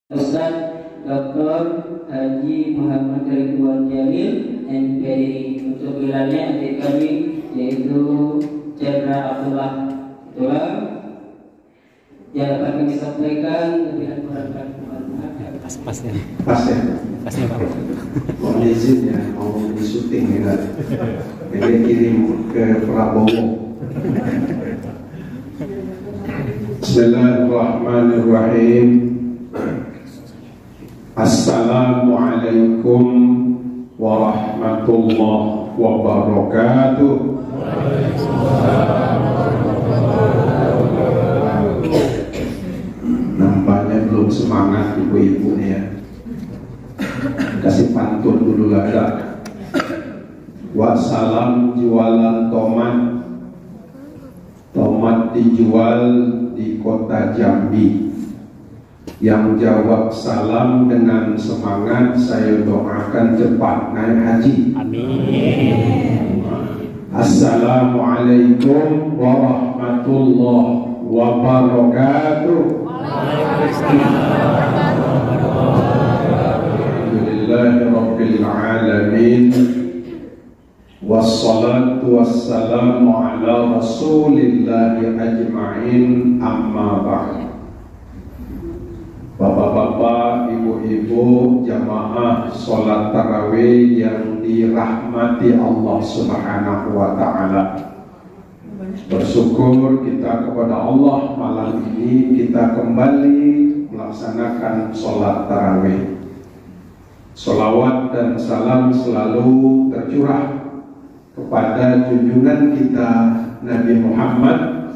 Ustaz Dr. Haji Muhammad Ridwan Jalil MPD. Untuk gelarnya adik kami yaitu Jenderal Abdullah. Itulah yang akan kami sampaikan dengan kurang pasnya Pak. Mohon izin ya, mau di syuting ya, ini kirim ke Prabowo. Bismillahirrahmanirrahim. Assalamualaikum warahmatullahi wabarakatuh. Nampaknya belum semangat ibu-ibu nih ya. Kasih pantun dulu lah ya. Wassalam jualan tomat. Tomat dijual di kota Jambi. Yang jawab salam dengan semangat, saya doakan cepat naik haji. Amin. Assalamualaikum warahmatullahi wabarakatuh. Alhamdulillahi rabbil alamin. Wassalatu wassalamu ala rasulillahi ajma'in, amma ba'd. Bapak-bapak, ibu-ibu, jamaah sholat tarawih yang dirahmati Allah Subhanahu wa ta'ala. Bersyukur kita kepada Allah, malam ini kita kembali melaksanakan sholat tarawih. Sholawat dan salam selalu tercurah kepada junjungan kita Nabi Muhammad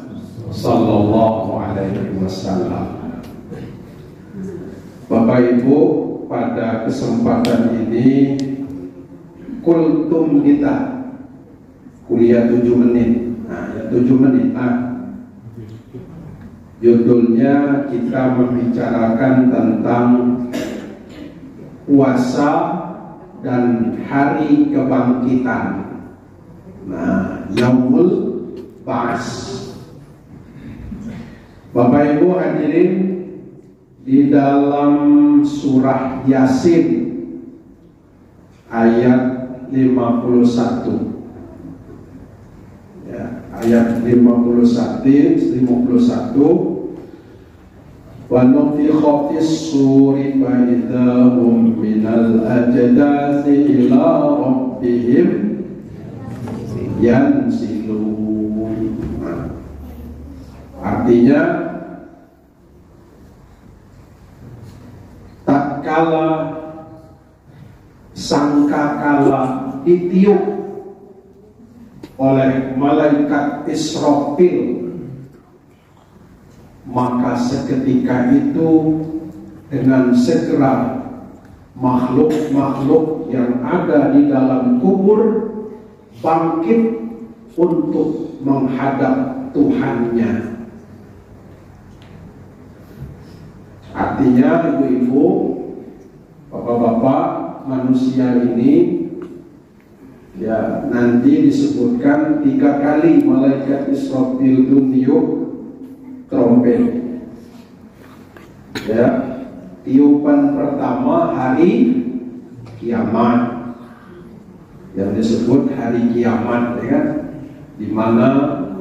sallallahu alaihi wasallam. Bapak Ibu, pada kesempatan ini kultum kita kuliah 7 menit. Nah, ya 7 menit. Judulnya kita membicarakan tentang puasa dan hari kebangkitan. Nah, Yaumul Ba'ats. Bapak Ibu hadirin, di dalam surah Yasin ayat 51 ya, ayat 51 wa nufikha fis suri fa idahum minal ajdasi ila rabbihim yansilun. Artinya tatkala sangkakala ditiup oleh malaikat Israfil, maka seketika itu dengan segera makhluk-makhluk yang ada di dalam kubur bangkit untuk menghadap Tuhannya. Artinya ibu-ibu, bapak-bapak, manusia ini ya nanti disebutkan 3 kali malaikat Israfil itu niup trompet. Ya, tiupan pertama hari kiamat, yang disebut hari kiamat, ya kan? Di mana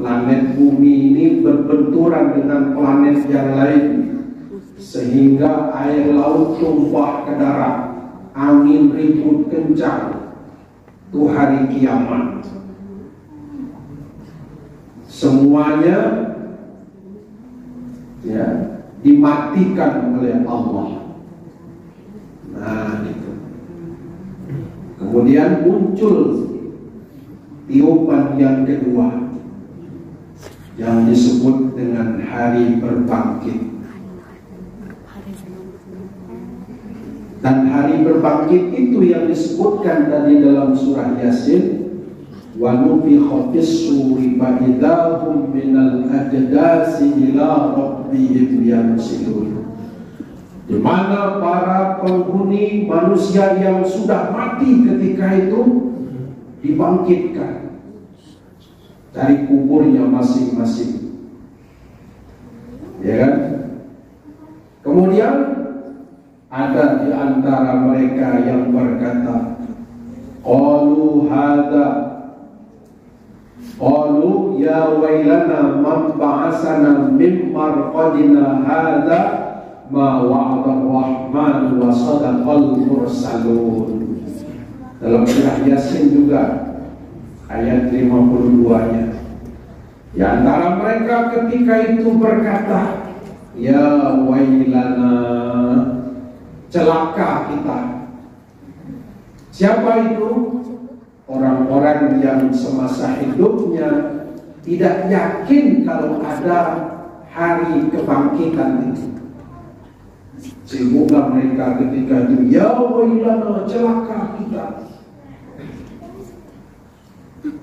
planet bumi ini berbenturan dengan planet yang lain, sehingga air laut tumpah ke darat, angin ribut kencang. Itu hari kiamat. Semuanya ya dimatikan oleh Allah. Nah, itu. Kemudian muncul tiupan yang kedua yang disebut dengan hari berbangkit. Dan hari berbangkit itu yang disebutkan tadi dalam surah Yasin, wa nufikha fis suri fa idahum minal ajdasi ila rabbihim yansilun. Di mana para penghuni manusia yang sudah mati ketika itu dibangkitkan dari kuburnya masing-masing. Ya kan? Kemudian ada di antara mereka yang berkata, Qalu ya wailana man ba'asana min marqadina hadha ma wa'ada ar-rahman wa sadaqal mursalun. Dalam surah Yasin juga ayat 52-nya. Di antara mereka ketika itu berkata, ya wailana, celaka kita. Siapa itu? Orang-orang yang semasa hidupnya tidak yakin kalau ada hari kebangkitan itu. Sehingga mereka ketika itu, ya wailana, celaka kita.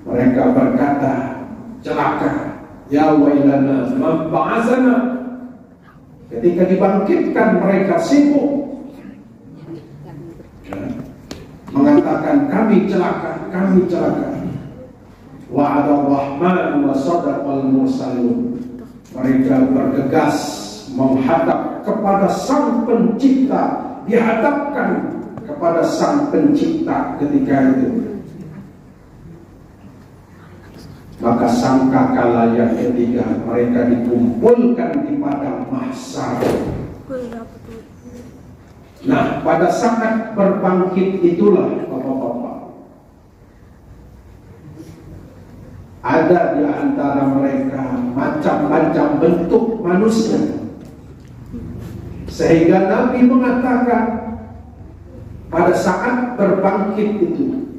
Mereka berkata, celaka, ya wailana man ba'asana. Ketika dibangkitkan mereka sibuk mengatakan kami celaka, kami celaka. Wa'ada ar-rahman wa sadaqal mursalun. Mereka bergegas menghadap kepada Sang Pencipta, dihadapkan kepada Sang Pencipta ketika itu. Maka sangkakala yang ketiga mereka dikumpulkan di padang mahsyar. Nah, pada saat berbangkit itulah Bapak-bapak, ada di antara mereka macam-macam bentuk manusia, sehingga Nabi mengatakan pada saat berbangkit itu,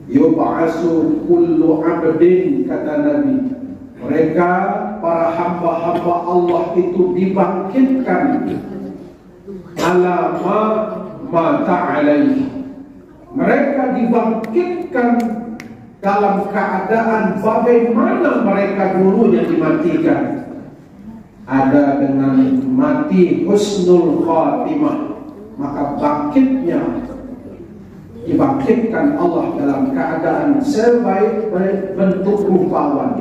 yub'asu kullu abdin, kata Nabi, mereka para hamba-hamba Allah itu dibangkitkan ala ma ta'alaihi. Mereka dibangkitkan dalam keadaan bagaimana mereka dulunya dimatikan. Ada dengan mati husnul khatimah, maka bangkitnya dibangkitkan Allah dalam keadaan sebaik-baik bentuk rupawan.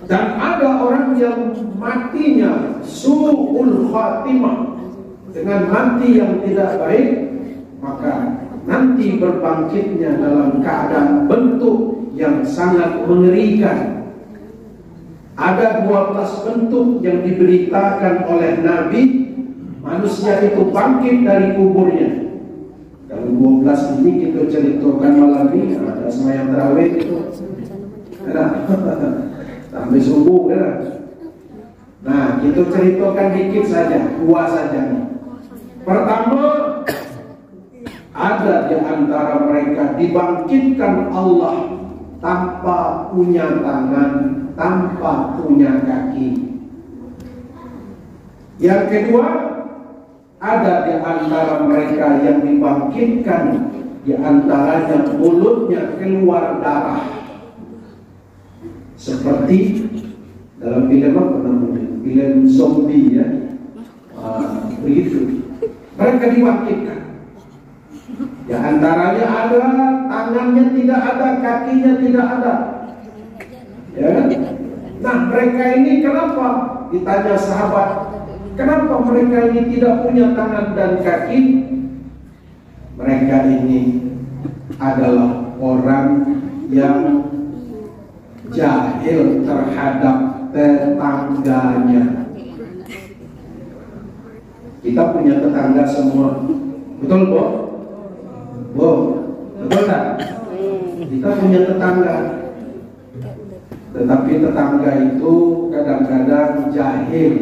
Dan ada orang yang matinya su'ul khatimah, dengan mati yang tidak baik, maka nanti berbangkitnya dalam keadaan bentuk yang sangat mengerikan. Ada 12 bentuk yang diberitakan oleh Nabi, manusia itu bangkit dari kuburnya. Kalau 12 ini kita ceritakan malam ini, ada semayang tarawih itu, sampai subuh kan? Nah, kita ceritakan dikit saja, 2 saja nih. Pertama, ada di antara mereka dibangkitkan Allah tanpa punya tangan, tanpa punya kaki. Yang kedua, ada di antara mereka yang dibangkitkan, di antaranya mulutnya keluar darah, seperti dalam film apa namanya, film zombie ya, begitu. Mereka dibangkitkan. Di antaranya ada tangannya tidak ada, kakinya tidak ada. Ya. Nah, mereka ini kenapa? Ditanya sahabat, kenapa mereka ini tidak punya tangan dan kaki? Mereka ini adalah orang yang jahil terhadap tetangganya. Kita punya tetangga semua, betul Bo? Bo, betul tak? Kita punya tetangga, tetapi tetangga itu kadang-kadang jahil,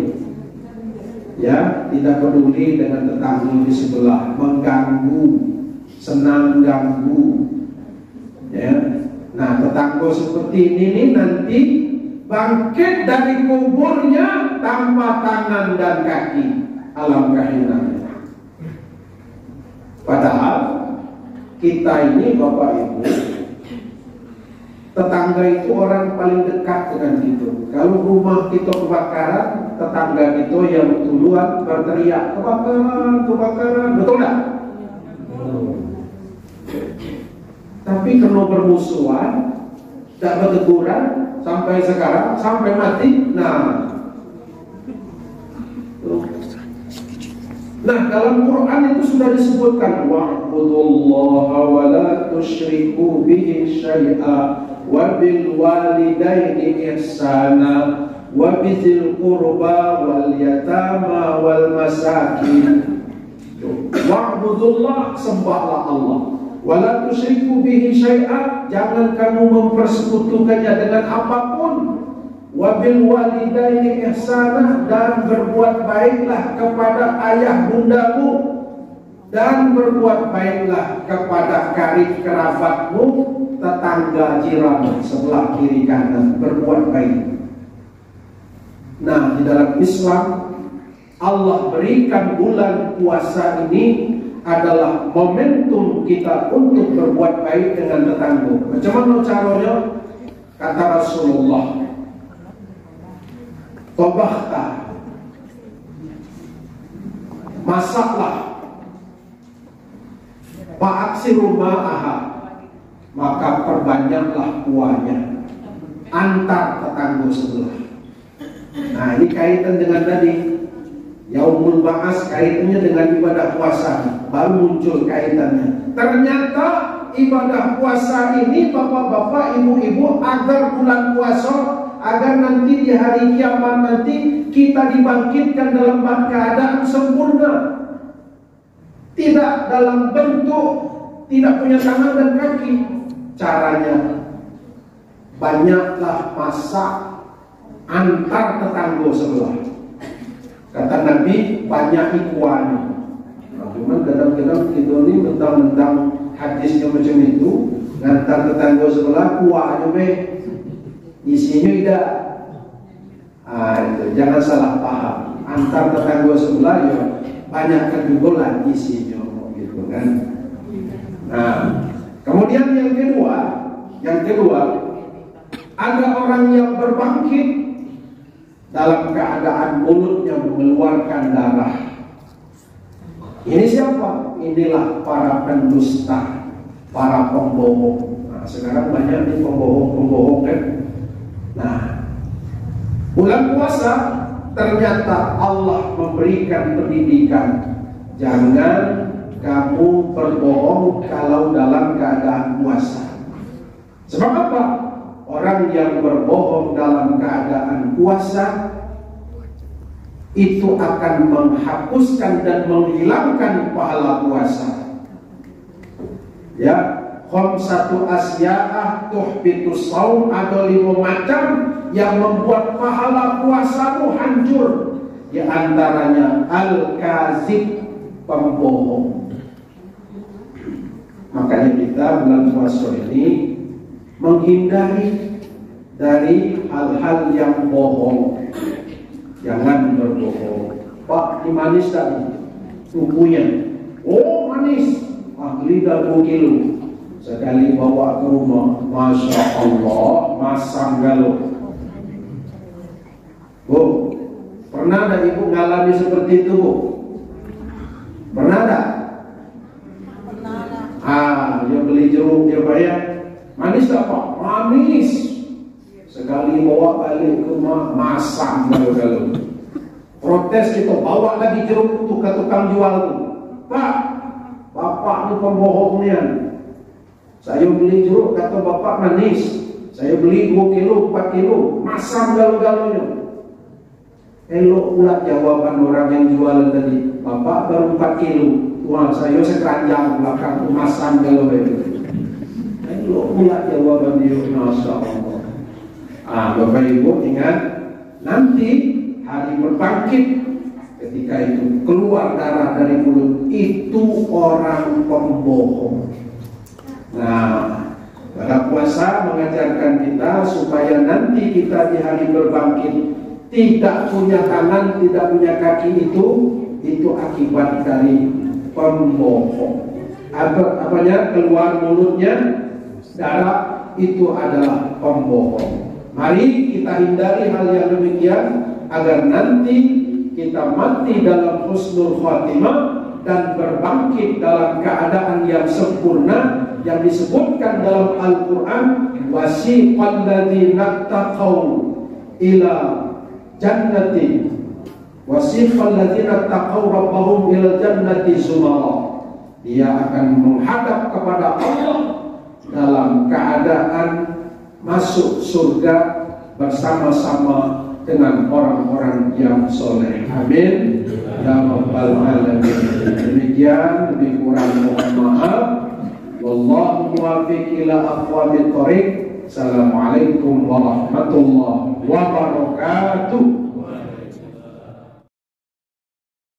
ya, tidak peduli dengan tetangga di sebelah, mengganggu, senang ganggu, ya. Nah, tetangga seperti ini nanti bangkit dari kuburnya tanpa tangan dan kaki. Alangkah indahnya. Padahal kita ini Bapak Ibu, tetangga itu orang paling dekat dengan kita. Kalau rumah kita kebakaran, tetangga kita yang duluan berteriak kebakaran, kebakaran, betul tak? Tapi karena bermusuhan, tidak berteguran sampai sekarang, sampai mati. Nah, Nah, dalam Quran itu sudah disebutkan wa'budullaha wa la tusyriku bihi syai'a wa bil walidaini ihsana wa bizil qurba wal yatama wal masakin. Wa'budullah, sembahlah Allah. Wa la tusyriku bihi syai'a, jangan kamu mempersekutukannya dengan apapun. Wabil walidaini ihsana, dan berbuat baiklah kepada ayah bundamu, dan berbuat baiklah kepada karib kerabatmu, tetangga jiran sebelah kiri kanan, berbuat baik. Nah, di dalam Islam Allah berikan bulan puasa ini adalah momentum kita untuk berbuat baik dengan tetangga. Macam mana caranya? Kata Rasulullah, tobahta, masaklah, fa'aksiru ma'aha, maka perbanyaklah kuahnya, antar tetangga sebelah. Nah, ini kaitan dengan tadi Yaumul Ba'as, kaitannya dengan ibadah puasa, baru muncul kaitannya. Ternyata ibadah puasa ini, bapak-bapak, ibu-ibu, agar bulan puasa, agar nanti di hari kiamat nanti kita dibangkitkan dalam keadaan sempurna, tidak dalam bentuk tidak punya tangan dan kaki. Caranya banyaklah masak antar tetangga sebelah. Kata Nabi, banyak ikhwan. Nah, cuman kadang-kadang kita ini mentang-mentang hadisnya macam itu, ngantar tetangga sebelah kuahnya isinya tidak. Itu jangan salah paham. Antar tetangga sebelah ya banyakkan juga lah isinya, gitu kan. Nah, kemudian yang kedua, ada orang yang berbangkit dalam keadaan mulutnya mengeluarkan darah. Ini siapa? Inilah para pendusta, para pembohong. Nah, sekarang banyak nih pembohong kan. Nah, bulan puasa ternyata Allah memberikan pendidikan. Jangan kamu berbohong kalau dalam keadaan puasa. Sebab apa? Orang yang berbohong dalam keadaan puasa itu akan menghapuskan dan menghilangkan pahala puasa. Ya, khamsatu asya'ah tuhbitus shaum, ada 5 macam yang membuat pahala puasamu hancur. Di antaranya al-kazib, pembohong. Makanya kita bulan puasa ini menghindari dari hal-hal yang bohong. Jangan berbohong. Pak, ini manis tadi sukunya. Oh, manis. Lidah 2 kilo. Sekali bawa ke rumah, Masya Allah, masam galuh. Bu, pernah ada ibu ngalami seperti itu, Bu? Pernah tak? Dia beli jeruk, dia bayar. Manis tak, Pak? Manis. Sekali bawa balik ke rumah, masam galuh-galuh. Protes kita, bawa lagi jeruk itu ke tukang jual itu. Pak, Bapak ini pembohong nian. Saya beli jeruk, kata Bapak manis. Saya beli 2 kilo, 4 kilo, masam galuh-galuhnya. Elok pula jawaban orang yang jualan tadi. Bapak baru 4 kilo. Wah, saya sekeranjang belakang masam galuh-galuh. Elok pula jawaban dia. Masya Allah. Bapak Ibu ingat, nanti hari berbangkit, ketika itu keluar darah dari mulut, itu orang pembohong. Nah, pada puasa mengajarkan kita supaya nanti kita di hari berbangkit tidak punya tangan, tidak punya kaki, itu akibat dari pembohong. Apanya? Keluar mulutnya darah, itu adalah pembohong. Mari kita hindari hal yang demikian agar nanti kita mati dalam husnul khatimah dan berbangkit dalam keadaan yang sempurna yang disebutkan dalam Al-Quran, wasiqal ladzina taqaw ila jannati Wasiqal ladzina taqaw rabbahum ilal jannati zumara. Dia akan menghadap kepada Allah dalam keadaan masuk surga bersama-sama dengan orang-orang yang soleh. Amin ya rabbal alamin. Demikian, lebih kurang mohon maaf. Wallahu muwaffiq ila aqwamit thoriq. Assalamualaikum warahmatullahi wabarakatuh.